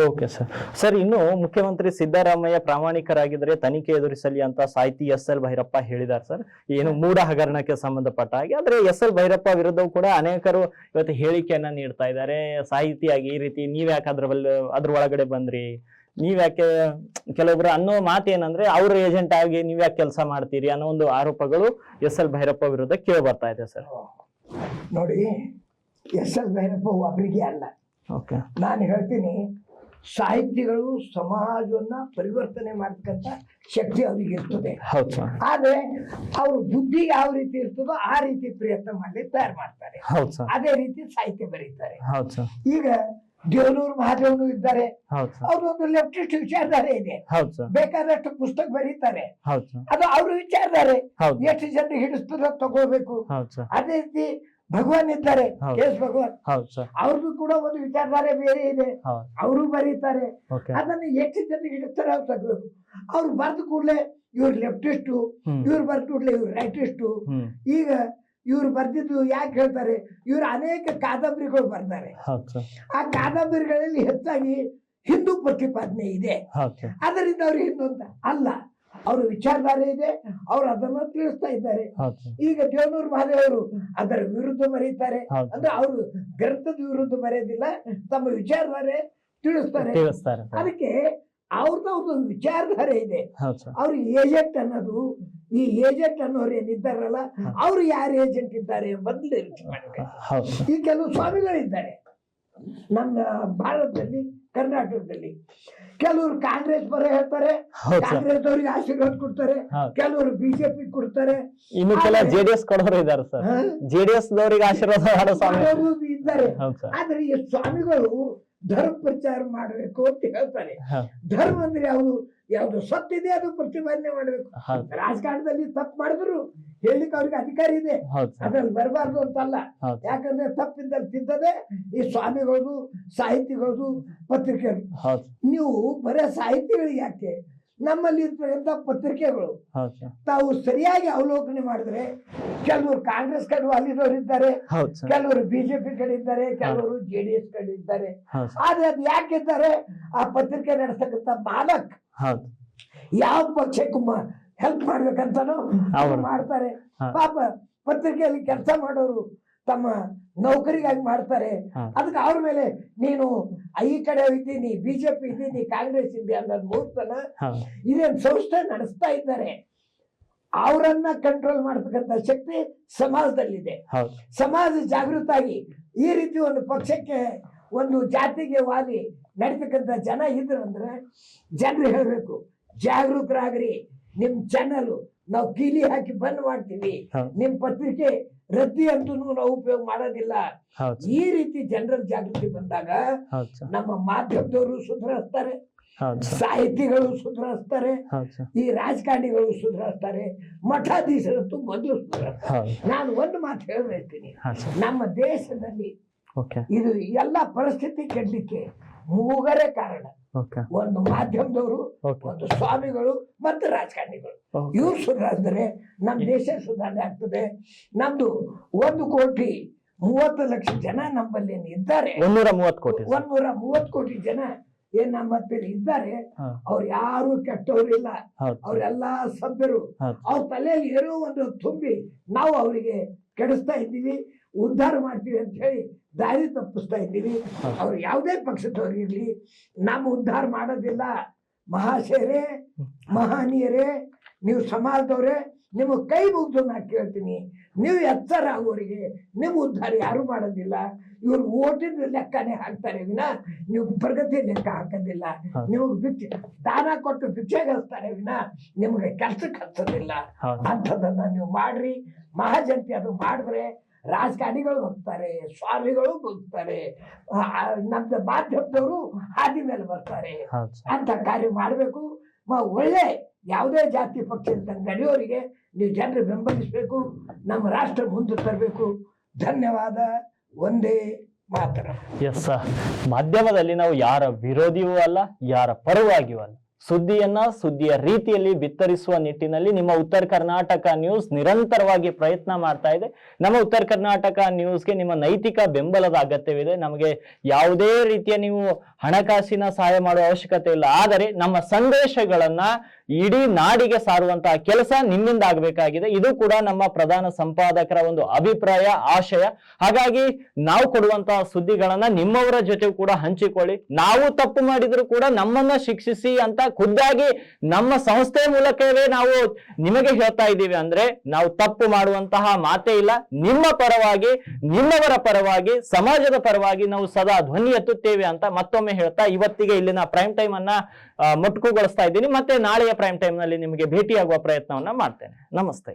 Okay sir. Sir, ಇನ್ನು ಮುಖ್ಯಮಂತ್ರಿ ಸಿದ್ದರಾಮಯ್ಯ ಪ್ರಾಮಾಣಿಕರಾಗಿದ್ದರೆ ತನಿಖೆ ಎದುರಿಸಲಿ ಅಂತ ಸಾಹಿತಿ ಎಸ್.ಎಲ್. ಭೈರಪ್ಪ ಹೇಳಿದ್ದಾರೆ ಸರ್, ಏನು ಮೂಢ ಹಗರಣಕ್ಕೆ ಸಂಬಂಧಪಟ್ಟ ಹಾಗೆ. ಆದ್ರೆ ಎಸ್.ಎಲ್. ಭೈರಪ್ಪ ವಿರುದ್ಧವೂ ಕೂಡ ಅನೇಕರು ಇವತ್ತು ಹೇಳಿಕೆಯನ್ನ ನೀಡ್ತಾ ಇದ್ದಾರೆ. ಸಾಹಿತಿಯಾಗಿ ಈ ರೀತಿ ನೀವ್ಯಾಕೆ ಅದ್ರ ಒಳಗಡೆ ಬಂದ್ರಿ, ನೀವ್ಯಾಕೆ, ಕೆಲವೊಬ್ರು ಅನ್ನೋ ಮಾತೇನಂದ್ರೆ ಅವ್ರ ಏಜೆಂಟ್ ಆಗಿ ನೀವ್ಯಾಕೆ ಕೆಲಸ ಮಾಡ್ತೀರಿ ಅನ್ನೋ ಒಂದು ಆರೋಪಗಳು ಎಸ್.ಎಲ್. ಭೈರಪ್ಪ ವಿರುದ್ಧ ಕೇಳಿ ಬರ್ತಾ ಇದೆ ಸರ್. ನೋಡಿ, ಎಸ್.ಎಲ್. ಭೈರಪ್ಪ ಒಬ್ಬರಿಗೆ ಅಲ್ಲ. ನಾನು ಹೇಳ್ತೀನಿ, ಸಾಹಿತಿಗಳು ಸಮಾಜವನ್ನ ಪರಿವರ್ತನೆ ಮಾಡ್ತಕ್ಕಂಥ ಶಕ್ತಿ ಅವ್ರಿಗೆ ಇರ್ತದೆ. ಆದ್ರೆ ಅವ್ರ ಬುದ್ಧಿ ಯಾವ ರೀತಿ ಇರ್ತದೋ ಆ ರೀತಿ ಪ್ರಯತ್ನ ಮಾಡ್ಲಿಕ್ಕೆ ತಯಾರು ಮಾಡ್ತಾರೆ. ಅದೇ ರೀತಿ ಸಾಹಿತ್ಯ ಬರೀತಾರೆ. ಈಗ ದೇವನೂರು ಮಹಾದೇವನು ಇದ್ದಾರೆ, ಅವ್ರೊಂದು ಲೆಫ್ಟಿಸ್ಟ್ ವಿಚಾರಧಾರೆ ಇದೆ, ಬೇಕಾದಷ್ಟು ಪುಸ್ತಕ ಬರೀತಾರೆ, ಅದು ಅವ್ರ ವಿಚಾರಧಾರೆ. ಎಷ್ಟು ಜನರಿಗೆ ಹಿಡಿಸ್ತದ ತಗೋಬೇಕು. ಅದೇ ರೀತಿ ಭಗವಾನ್ ಇದ್ದಾರೆ, ಕೆ.ಎಸ್. ಭಗವಾನ್, ಅವ್ರದ್ದು ಕೂಡ ಒಂದು ವಿಚಾರಧಾರೆ ಬೇರೆ ಇದೆ, ಅವರು ಬರೀತಾರೆ. ಅದನ್ನ ಎಷ್ಟು ಜನರಿಗೆ ಹಿಡಿಸ್ತಾರೆ ಅವ್ರು ತಗೋಬೇಕು. ಅವ್ರು ಬರ್ದ ಕೂಡಲೇ ಇವ್ರು ಲೆಫ್ಟಿಸ್ಟು, ಇವ್ರು ಬರ್ದ ಕೂಡಲೇ ಇವ್ರು ರೈಟಿಸ್ಟು. ಈಗ ಇವ್ರು ಬರ್ದಿದ್ದು ಯಾಕೆ ಹೇಳ್ತಾರೆ, ಇವ್ರು ಅನೇಕ ಕಾದಂಬರಿಗಳು ಬರ್ತಾರೆ. ಆ ಕಾದಂಬರಿಗಳಲ್ಲಿ ಹೆಚ್ಚಾಗಿ ಹಿಂದೂ ಪ್ರತಿಪಾದನೆ ಇದೆ, ಅದರಿಂದ ಅವ್ರು ಹಿಂದೂ ಅಂತ ಅಲ್ಲ, ಅವ್ರ ವಿಚಾರಧಾರೆ ಇದೆ, ಅವ್ರು ಅದನ್ನ ತಿಳಿಸ್ತಾ ಇದ್ದಾರೆ. ಈಗ ದೇವನೂರು ಮಹಾದೇವರು ಅದರ ವಿರುದ್ಧ ಬರೀತಾರೆ ಅಂದ್ರೆ ಅವರು ಗ್ರಂಥದ ವಿರುದ್ಧ ಬರೆಯೋದಿಲ್ಲ, ತಮ್ಮ ವಿಚಾರಧಾರೆ ತಿಳಿಸ್ತಾರೆ. ಅದಕ್ಕೆ ಅವ್ರದ್ದು ವಿಚಾರಧಾರೆ ಇದೆ. ಅವ್ರ ಏಜೆಂಟ್ ಅನ್ನೋದು, ಈ ಏಜೆಂಟ್ ಅನ್ನೋರು ಏನಿದ್ದಾರಲ್ಲ, ಅವ್ರು ಯಾರು ಏಜೆಂಟ್ ಇದ್ದಾರೆ ಎಂಬುದನ್ನು ಈ ಕೆಲವು ಸ್ವಾಮಿಗಳಿದ್ದಾರೆ ನಮ್ಮ ಭಾರತದಲ್ಲಿ, ಕರ್ನಾಟಕದಲ್ಲಿ. ಕೆಲವರು ಕಾಂಗ್ರೆಸ್ ಪರ ಹೇಳ್ತಾರೆ, ಕಾಂಗ್ರೆಸ್ ಅವರಿಗೆ ಆಶೀರ್ವಾದ ಕೊಡ್ತಾರೆ, ಕೆಲವರು ಬಿಜೆಪಿ ಕೊಡ್ತಾರೆ, ಇನ್ನು ಕೆಲ ಜೆಡಿಎಸ್ ಕೊಡೋರು ಇದ್ದಾರೆ ಸರ್, ಜೆಡಿಎಸ್ ದವರಿಗೆ ಆಶೀರ್ವಾದ ಇದ್ದಾರೆ. ಆದ್ರೆ ಈ ಸ್ವಾಮಿಗಳು ಧರ್ಮ ಪ್ರಚಾರ ಮಾಡಬೇಕು ಅಂತ ಹೇಳ್ತಾರೆ. ಧರ್ಮ ಅಂದ್ರೆ ಯಾವ್ದು ಸತ್ತಿದೆ ಅದು ಪ್ರತಿಪಾದನೆ ಮಾಡ್ಬೇಕು. ರಾಜಕಾರಣದಲ್ಲಿ ತಪ್ಪು ಮಾಡಿದ್ರು ಹೇಳಿಕ್ ಅವ್ರಿಗೆ ಅಧಿಕಾರ ಇದೆ, ಅದ್ರಲ್ಲಿ ಬರಬಾರ್ದು ಅಂತಲ್ಲ. ಯಾಕಂದ್ರೆ ತಪ್ಪಿದ್ದಲ್ಲಿ ತಿದ್ದದೆ ಈ ಸ್ವಾಮಿಗಳದು, ಸಾಹಿತಿಗಳದು, ಪತ್ರಿಕೆಗಳು. ನೀವು ಬರೇ ಸಾಹಿತಿಗಳಿಗೆ ಯಾಕೆ, ನಮ್ಮಲ್ಲಿ ಇರ್ತಕ್ಕಂಥ ಪತ್ರಿಕೆಗಳು ತಾವು ಸರಿಯಾಗಿ ಅವಲೋಕನೆ ಮಾಡಿದ್ರೆ, ಕೆಲವರು ಕಾಂಗ್ರೆಸ್ ಕಡೆ ಅಲ್ಲಿರೋರು ಇದ್ದಾರೆ, ಕೆಲವರು ಬಿಜೆಪಿ ಕಡೆ ಇದ್ದಾರೆ, ಕೆಲವರು ಜೆಡಿಎಸ್ ಕಡೆ ಇದ್ದಾರೆ. ಆದ್ರೆ ಅದು ಯಾಕಿದ್ದಾರೆ, ಆ ಪತ್ರಿಕೆ ನಡೆಸತಕ್ಕಂಥ ಮಾಲಕ್ ಯಾವ ಪಕ್ಷಕ್ಕೂ ಹೆಲ್ಪ್ ಮಾಡ್ಬೇಕಂತಾನು ಮಾಡ್ತಾರೆ. ಪಾಪ ಪತ್ರಿಕೆಯಲ್ಲಿ ಕೆಲಸ ಮಾಡೋರು ತಮ್ಮ ನೌಕರಿಗಾಗಿ ಮಾಡ್ತಾರೆ. ಅದಕ್ಕೆ ಅವ್ರ ಮೇಲೆ ನೀನು ಈ ಕಡೆ ಇದ್ದೀನಿ, ಬಿಜೆಪಿ ಇದ್ದೀನಿ, ಕಾಂಗ್ರೆಸ್ ಇದ್ದೀನಿ ಅನ್ನೋದು ಮುಹೂರ್ತನ ಇದೇನ್ ಸಂಸ್ಥೆ ನಡೆಸ್ತಾ ಇದ್ದಾರೆ. ಅವರನ್ನ ಕಂಟ್ರೋಲ್ ಮಾಡ್ತಕ್ಕಂಥ ಶಕ್ತಿ ಸಮಾಜದಲ್ಲಿದೆ. ಸಮಾಜ ಜಾಗೃತ ಆಗಿ ಈ ರೀತಿ ಒಂದು ಪಕ್ಷಕ್ಕೆ, ಒಂದು ಜಾತಿಗೆ ವಾಲಿ ನಡೀತಕ್ಕಂಥ ಜನ ಇದ್ರಂದ್ರೆ ಜನರು ಹೇಳ್ಬೇಕು, ಜಾಗೃತರಾಗ್ರಿ, ನಿಮ್ ಚಾನಲ್ ನಾವು ಕೀಲಿ ಹಾಕಿ ಬಂದ್ ಮಾಡ್ತೀವಿ, ನಿಮ್ ಪತ್ರಿಕೆ ರದ್ದಿ ಅಂತೂ ನಾವು ಉಪಯೋಗ ಮಾಡೋದಿಲ್ಲ. ಈ ರೀತಿ ಜನರ ಜಾಗೃತಿ ಬಂದಾಗ ನಮ್ಮ ಮಾಧ್ಯಮದವರು ಸುಧಾರಿಸ್ತಾರೆ, ಸಾಹಿತಿಗಳು ಸುಧಾರಿಸ್ತಾರೆ, ಈ ರಾಜಕಾರಣಿಗಳು ಸುಧಾರಿಸ್ತಾರೆ, ಮಠಾಧೀಶರಂತೂ ಮೊದಲು ಸುಧಾರಿಸ್ತಾರೆ. ನಾನು ಒಂದು ಮಾತು ಹೇಳ್ತೀನಿ, ನಮ್ಮ ದೇಶದಲ್ಲಿ ಇದು ಎಲ್ಲ ಪರಿಸ್ಥಿತಿ ಕೆಡ್ಲಿಕ್ಕೆ ಮೂಗರೇ ಕಾರಣ. ಒಂದು ಮಾಧ್ಯಮದವರು, ಒಂದು ಸ್ವಾಮಿಗಳು ಮತ್ತು ರಾಜಕಾರಣಿಗಳು. ಇವ್ರು ಸುಧಾರಿಸಿದ್ರೆ ನಮ್ಮ ದೇಶ ಸುಧಾರಣೆ ಆಗ್ತದೆ. ನಮ್ದು 1,30,00,000 ಜನ ನಮ್ಮಲ್ಲಿ ಇದ್ದಾರೆ, 130 ಕೋಟಿ ಜನ ಏನ್ ನಮ್ಮ ಇದ್ದಾರೆ. ಅವ್ರು ಯಾರು ಕೆಟ್ಟವ್ರಿಲ್ಲ, ಅವ್ರೆಲ್ಲಾ ಸಭ್ಯರು. ಅವ್ರ ತಲೆಯಲ್ಲಿ ಏನೋ ಒಂದು ತುಂಬಿ ನಾವು ಅವರಿಗೆ ಕೆಡಿಸ್ತಾ ಇದ್ದೀವಿ, ಉದ್ಧಾರ ಮಾಡ್ತೀವಿ ಅಂತ ಹೇಳಿ ದಾರಿ ತಪ್ಪಿಸ್ತಾ ಇದ್ದೀವಿ. ಅವ್ರು ಯಾವುದೇ ಪಕ್ಷದವ್ರಿರ್ಲಿ ನಮ್ಮ ಉದ್ಧಾರ ಮಾಡೋದಿಲ್ಲ. ಮಹಾಶಯರೇ, ಮಹಾನೀಯರೇ, ನೀವು ಸಮಾಜದವ್ರೆ, ನಿಮಗೆ ಕೈ ಮುಗ್ದು ನಾ ಕೇಳ್ತೀನಿ, ನೀವು ಎತ್ತರ ಆಗೋರಿಗೆ ನಿಮ್ಮ ಉದ್ಧಾರ ಯಾರು ಮಾಡೋದಿಲ್ಲ. ಇವ್ರು ಓಟಿನ ಲೆಕ್ಕನೇ ಹಾಕ್ತಾರೆ ವಿನ ನೀವು ಪ್ರಗತಿ ಲೆಕ್ಕ ಹಾಕೋದಿಲ್ಲ. ನಿಮಗೆ ದಾನ ಕೊಟ್ಟು ಭಿಕ್ಷೆ ಗಳಿಸ್ತಾರೆ ವಿನ ನಿಮ್ಗೆ ಕೆಲ್ಸಕ್ಕೆ ಹಚ್ಚೋದಿಲ್ಲ. ಅಂಥದ್ದನ್ನ ನೀವು ಮಾಡ್ರಿ. ಮಹಾಜನತೆ ಅದು ಮಾಡಿದ್ರೆ ರಾಜಕಾರಣಿಗಳು ಹೋಗ್ತಾರೆ, ಸ್ವಾಮಿಗಳು ಹೋಗ್ತಾರೆ, ನಮ್ದು ಮಾಧ್ಯಮದವರು ಹಾದಿ ಮೇಲೆ ಬರ್ತಾರೆ. ಅಂತ ಕಾರ್ಯ ಮಾಡಬೇಕು. ಒಳ್ಳೆ ಯಾವುದೇ ಜಾತಿ ಪಕ್ಷದಿಂದ ನಡೆಯೋರಿಗೆ ನೀವು ಜನರು ಬೆಂಬಲಿಸಬೇಕು, ನಮ್ಮ ರಾಷ್ಟ್ರ ಮುಂದೆ ತರಬೇಕು. ಧನ್ಯವಾದ. ಒಂದೇ ಮಾತರ. ಎಸ್, ಮಾಧ್ಯಮದಲ್ಲಿ ನಾವು ಯಾರ ವಿರೋಧಿಯೂ ಅಲ್ಲ, ಯಾರ ಪರವಾಗಿಯೂ ಅಲ್ಲ. ಸುದ್ದಿಯ ರೀತಿಯಲ್ಲಿ ಬಿತ್ತರಿಸುವ ನಿಟ್ಟಿನಲ್ಲಿ ನಿಮ್ಮ ಉತ್ತರ ಕರ್ನಾಟಕ ನ್ಯೂಸ್ ನಿರಂತರವಾಗಿ ಪ್ರಯತ್ನ ಮಾಡ್ತಾ ಇದೆ. ನಮ್ಮ ಉತ್ತರ ಕರ್ನಾಟಕ ನ್ಯೂಸ್ಗೆ ನಿಮ್ಮ ನೈತಿಕ ಬೆಂಬಲದ ಅಗತ್ಯವಿದೆ. ನಮಗೆ ಯಾವುದೇ ರೀತಿಯ ನೀವು ಹಣಕಾಸಿನ ಸಹಾಯ ಮಾಡುವ ಅವಶ್ಯಕತೆ ಇಲ್ಲ, ಆದರೆ ನಮ್ಮ ಸಂದೇಶಗಳನ್ನ ಇಡೀ ನಾಡಿಗೆ ಸಾರುವಂತಹ ಕೆಲಸ ನಿಮ್ಮಿಂದ ಆಗಬೇಕಾಗಿದೆ. ಇದು ಕೂಡ ನಮ್ಮ ಪ್ರಧಾನ ಸಂಪಾದಕರ ಒಂದು ಅಭಿಪ್ರಾಯ, ಆಶಯ. ಹಾಗಾಗಿ ನಾವು ಕೊಡುವಂತಹ ಸುದ್ದಿಗಳನ್ನ ನಿಮ್ಮವರ ಜೊತೆ ಕೂಡ ಹಂಚಿಕೊಳ್ಳಿ. ನಾವು ತಪ್ಪು ಮಾಡಿದ್ರು ಕೂಡ ನಮ್ಮನ್ನ ಶಿಕ್ಷಿಸಿ ಅಂತ ಖುದ್ದಾಗಿ ನಮ್ಮ ಸಂಸ್ಥೆ ಮೂಲಕವೇ ನಾವು ನಿಮಗೆ ಹೇಳ್ತಾ ಇದ್ದೀವಿ. ಅಂದ್ರೆ ನಾವು ತಪ್ಪು ಮಾಡುವಂತಹ ಮಾತೇ ಇಲ್ಲ. ನಿಮ್ಮ ಪರವಾಗಿ, ನಿಮ್ಮವರ ಪರವಾಗಿ, ಸಮಾಜದ ಪರವಾಗಿ ನಾವು ಸದಾ ಧ್ವನಿ ಎತ್ತುತ್ತೇವೆ ಅಂತ ಮತ್ತೊಮ್ಮೆ ಹೇಳ್ತಾ ಇವತ್ತಿಗೆ ಇಲ್ಲಿನ ಪ್ರೈಮ್ ಟೈಮ್ ಅನ್ನ ಮೊಟಕುಗೊಳಿಸ್ತಾ ಇದ್ದೀನಿ. ಮತ್ತೆ ನಾಳೆಯ ಪ್ರೈಮ್ ಟೈಮ್ ನಲ್ಲಿ ನಿಮಗೆ ಭೇಟಿಯಾಗುವ ಪ್ರಯತ್ನವನ್ನ ಮಾಡ್ತೇನೆ. ನಮಸ್ತೆ.